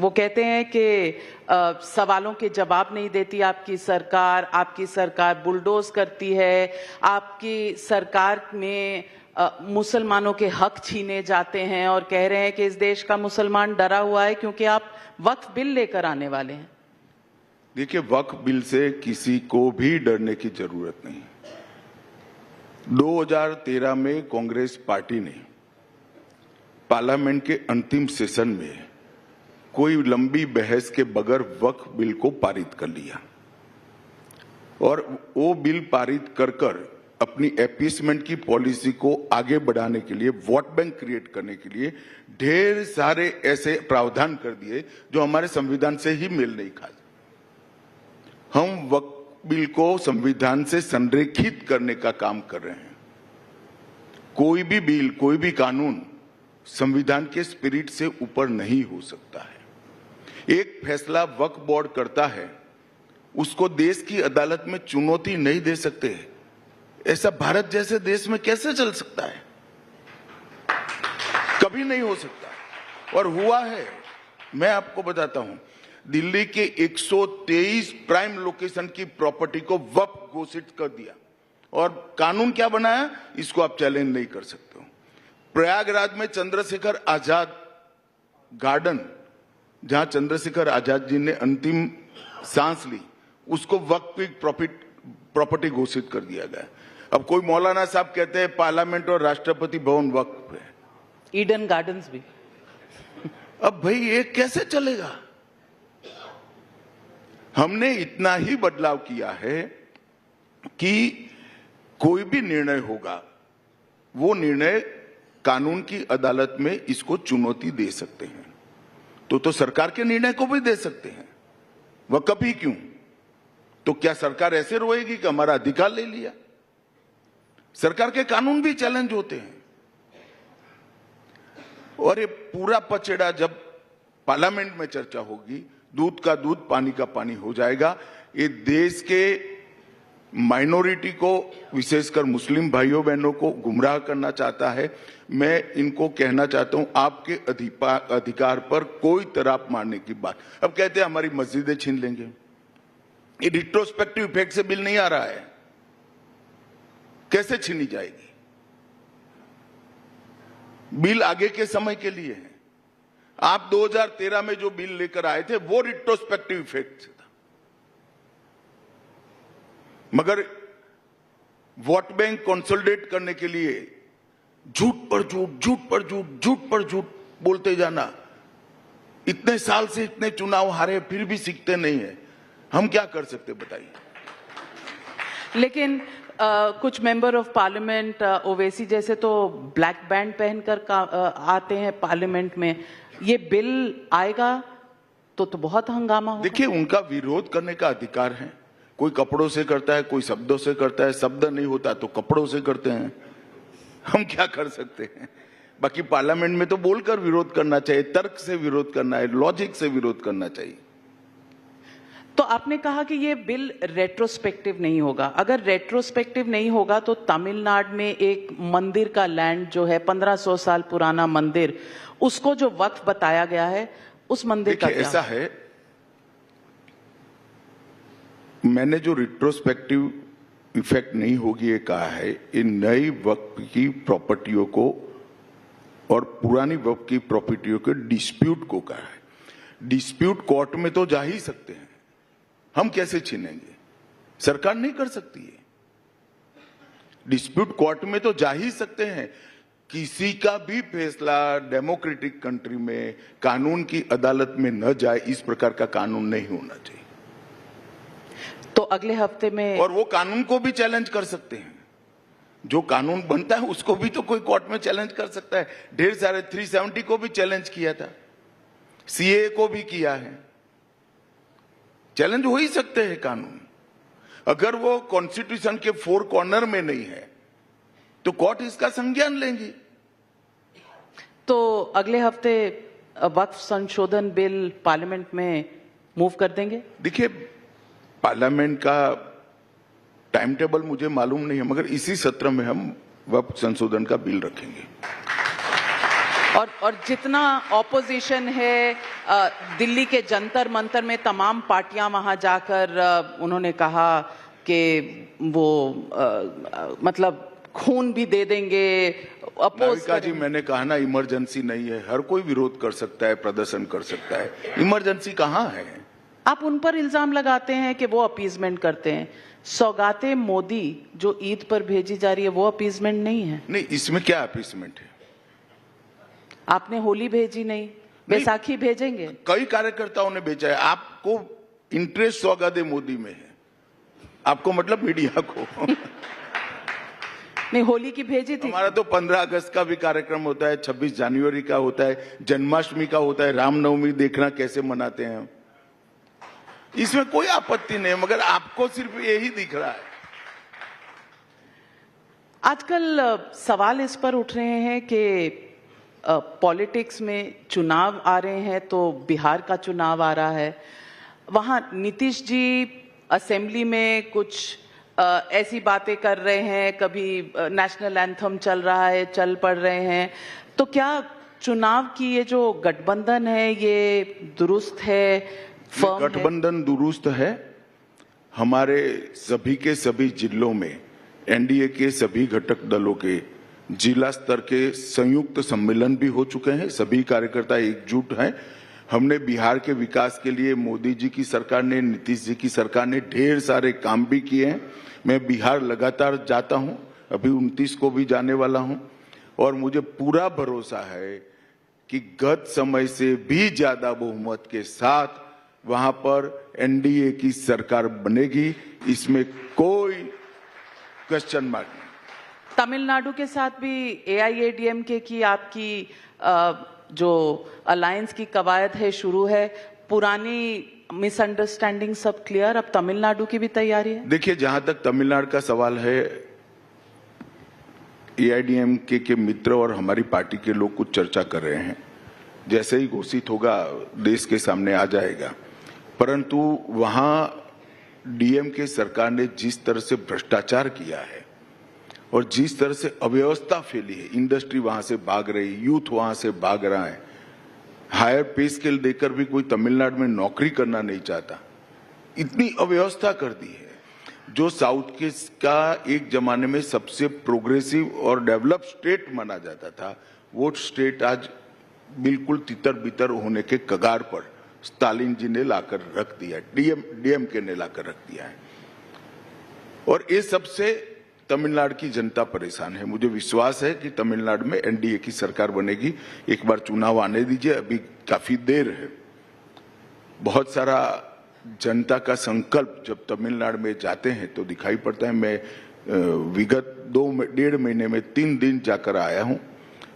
वो कहते हैं कि सवालों के जवाब नहीं देती आपकी सरकार बुलडोज करती है, आपकी सरकार में मुसलमानों के हक छीने जाते हैं और कह रहे हैं कि इस देश का मुसलमान डरा हुआ है क्योंकि आप वक्फ बिल लेकर आने वाले हैं। देखिए, वक्फ बिल से किसी को भी डरने की जरूरत नहीं। 2013 में कांग्रेस पार्टी ने पार्लियामेंट के अंतिम सेशन में कोई लंबी बहस के बगैर वक्फ बिल को पारित कर लिया और वो बिल पारित कर अपनी अपीसमेंट की पॉलिसी को आगे बढ़ाने के लिए, वोट बैंक क्रिएट करने के लिए ढेर सारे ऐसे प्रावधान कर दिए जो हमारे संविधान से ही मेल नहीं खाते। हम वक्फ बिल को संविधान से संरेखित करने का काम कर रहे हैं। कोई भी बिल, कोई भी कानून संविधान के स्पिरिट से ऊपर नहीं हो सकता है। एक फैसला वक्फ बोर्ड करता है, उसको देश की अदालत में चुनौती नहीं दे सकते। ऐसा भारत जैसे देश में कैसे चल सकता है? कभी नहीं हो सकता। और हुआ है, मैं आपको बताता हूं, दिल्ली के 123 प्राइम लोकेशन की प्रॉपर्टी को वक्फ घोषित कर दिया और कानून क्या बनाया, इसको आप चैलेंज नहीं कर सकते हो। प्रयागराज में चंद्रशेखर आजाद गार्डन, जहां चंद्रशेखर आजाद जी ने अंतिम सांस ली, उसको वक्फ की प्रॉपर्टी घोषित कर दिया गया। अब कोई मौलाना साहब कहते हैं पार्लियामेंट और राष्ट्रपति भवन वक्फ है, ईडन गार्डन्स भी। अब भाई ये कैसे चलेगा? हमने इतना ही बदलाव किया है कि कोई भी निर्णय होगा, वो निर्णय कानून की अदालत में इसको चुनौती दे सकते हैं। तो सरकार के निर्णय को भी दे सकते हैं। वह कभी क्यों? तो क्या सरकार ऐसे रोएगी कि हमारा अधिकार ले लिया? सरकार के कानून भी चैलेंज होते हैं। और ये पूरा पचड़ा जब पार्लियामेंट में चर्चा होगी, दूध का दूध पानी का पानी हो जाएगा। ये देश के माइनॉरिटी को, विशेषकर मुस्लिम भाइयों बहनों को गुमराह करना चाहता है। मैं इनको कहना चाहता हूं, आपके अधिकार पर कोई तराप मारने की बात। अब कहते हैं हमारी मस्जिदें छीन लेंगे। ये रिट्रोस्पेक्टिव इफेक्ट से बिल नहीं आ रहा है, कैसे छीनी जाएगी? बिल आगे के समय के लिए है। आप 2013 में जो बिल लेकर आए थे वो रिट्रोस्पेक्टिव इफेक्ट से था, मगर वोट बैंक कंसोलिडेट करने के लिए झूठ पर झूठ बोलते जाना। इतने साल से इतने चुनाव हारे, फिर भी सीखते नहीं है। हम क्या कर सकते बताइए? लेकिन कुछ मेंबर ऑफ पार्लियामेंट, ओवैसी जैसे तो ब्लैक बैंड पहनकर आते हैं पार्लियामेंट में। ये बिल आएगा तो बहुत हंगामा होगा। देखिए, उनका विरोध करने का अधिकार है। कोई कपड़ों से करता है, कोई शब्दों से करता है। शब्द नहीं होता तो कपड़ों से करते हैं। हम क्या कर सकते हैं? बाकी पार्लियामेंट में तो बोलकर विरोध करना चाहिए, तर्क से विरोध करना है, लॉजिक से विरोध करना चाहिए। तो आपने कहा कि ये बिल रेट्रोस्पेक्टिव नहीं होगा। अगर रेट्रोस्पेक्टिव नहीं होगा तो तमिलनाडु में एक मंदिर का लैंड जो है 1500 साल पुराना मंदिर, उसको जो वक्फ बताया गया है, उस मंदिर का क्या? ऐसा है, मैंने जो रिट्रोस्पेक्टिव इफेक्ट नहीं होगी ये कहा है, इन नई वक्फ की प्रॉपर्टियों को और पुरानी वक्फ की प्रॉपर्टियों के डिस्प्यूट को कहा है। डिस्प्यूट कोर्ट में तो जा ही सकते हैं, हम कैसे छीनेंगे? सरकार नहीं कर सकती है। डिस्प्यूट कोर्ट में तो जा ही सकते हैं। किसी का भी फैसला डेमोक्रेटिक कंट्री में कानून की अदालत में न जाए, इस प्रकार का कानून नहीं होना चाहिए। तो अगले हफ्ते में, और वो कानून को भी चैलेंज कर सकते हैं। जो कानून बनता है उसको भी तो कोई कोर्ट में चैलेंज कर सकता है। ढेर सारे 370 को भी चैलेंज किया था, सीए को भी किया है। चैलेंज हो ही सकते हैं कानून। अगर वो कॉन्स्टिट्यूशन के 4 कॉर्नर में नहीं है तो कोर्ट इसका संज्ञान लेंगी। तो अगले हफ्ते वक्फ संशोधन बिल पार्लियामेंट में मूव कर देंगे? देखिए, पार्लियामेंट का टाइम टेबल मुझे मालूम नहीं है, मगर इसी सत्र में हम वक्फ संशोधन का बिल रखेंगे। और जितना ऑपोजिशन है, दिल्ली के जंतर मंतर में तमाम पार्टियां वहां जाकर उन्होंने कहा कि वो मतलब खून भी दे देंगे, नाविका जी, मैंने कहा ना, इमरजेंसी नहीं है। हर कोई विरोध कर सकता है, प्रदर्शन कर सकता है, इमरजेंसी कहाँ है? आप उन पर इल्जाम लगाते हैं कि वो अपीजमेंट करते हैं। सौगातें मोदी जो ईद पर भेजी जा रही है वो अपीजमेंट नहीं है? नहीं, इसमें क्या अपीजमेंट है? आपने होली भेजी नहीं, बैसाखी भेजेंगे? कई कार्यकर्ताओं ने भेजा है। आपको इंटरेस्ट सौगाते मोदी में है, आपको मतलब मीडिया को। नहीं, होली की भेजी थी। हमारा तो 15 अगस्त का भी कार्यक्रम होता है, 26 जनवरी का होता है, जन्माष्टमी का होता है, रामनवमी देखना कैसे मनाते हैं हम। इसमें कोई आपत्ति नहीं, मगर आपको सिर्फ यही दिख रहा है। आजकल सवाल इस पर उठ रहे हैं कि पॉलिटिक्स में चुनाव आ रहे हैं, तो बिहार का चुनाव आ रहा है, वहां नीतीश जी असेंबली में कुछ ऐसी बातें कर रहे हैं, कभी नेशनल एंथम चल रहा है, चल पड़ रहे हैं, तो क्या चुनाव की ये जो गठबंधन है ये दुरुस्त है, फर्म है? गठबंधन दुरुस्त है। हमारे सभी के सभी जिलों में एनडीए के सभी घटक दलों के जिला स्तर के संयुक्त सम्मेलन भी हो चुके हैं। सभी कार्यकर्ता एकजुट हैं। हमने बिहार के विकास के लिए मोदी जी की सरकार ने, नीतीश जी की सरकार ने ढेर सारे काम भी किए हैं। मैं बिहार लगातार जाता हूं, अभी 29 को भी जाने वाला हूं, और मुझे पूरा भरोसा है कि गत समय से भी ज्यादा बहुमत के साथ वहां पर एनडीए की सरकार बनेगी। इसमें कोई क्वेश्चन मार्क नहीं। तमिलनाडु के साथ भी एआईएडीएमके की आपकी जो अलायंस की कवायद है शुरू है, पुरानी मिसअंडरस्टैंडिंग सब क्लियर, अब तमिलनाडु की भी तैयारी है? देखिए, जहां तक तमिलनाडु का सवाल है, एआईएडीएमके के मित्र और हमारी पार्टी के लोग कुछ चर्चा कर रहे हैं। जैसे ही घोषित होगा देश के सामने आ जाएगा। परंतु वहां डीएमके सरकार ने जिस तरह से भ्रष्टाचार किया है और जिस तरह से अव्यवस्था फैली है, इंडस्ट्री वहां से भाग रही, यूथ वहां से भाग रहा है, हायर पे स्केल देकर भी कोई तमिलनाडु में नौकरी करना नहीं चाहता, इतनी अव्यवस्था कर दी है। जो साउथ के का एक जमाने में सबसे प्रोग्रेसिव और डेवलप स्टेट माना जाता था, वो स्टेट आज बिल्कुल तितर बितर होने के कगार पर स्टालिन जी ने लाकर रख दिया, डीएमके ने लाकर रख दिया है। और ये सबसे तमिलनाडु की जनता परेशान है। मुझे विश्वास है कि तमिलनाडु में एनडीए की सरकार बनेगी। एक बार चुनाव आने दीजिए, अभी काफी देर है। बहुत सारा जनता का संकल्प जब तमिलनाडु में जाते हैं तो दिखाई पड़ता है। मैं विगत 1.5 महीने में 3 दिन जाकर आया हूं।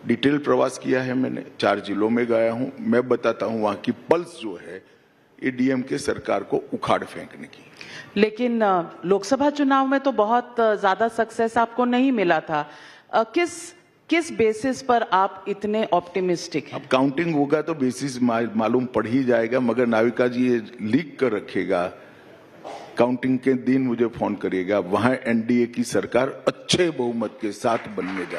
डिटेल प्रवास किया है मैंने, 4 जिलों में गया हूं। मैं बताता हूं वहां की पल्स जो है एडीएमके सरकार को उखाड़ फेंकने की। लेकिन लोकसभा चुनाव में तो बहुत ज्यादा सक्सेस आपको नहीं मिला था। किस बेसिस पर आप इतने ऑप्टिमिस्टिक हैं? अब काउंटिंग होगा तो बेसिस मालूम पड़ ही जाएगा, मगर नाविका जी ये लीक कर रखेगा। काउंटिंग के दिन मुझे फोन करिएगा, वहां एनडीए की सरकार अच्छे बहुमत के साथ बनने जा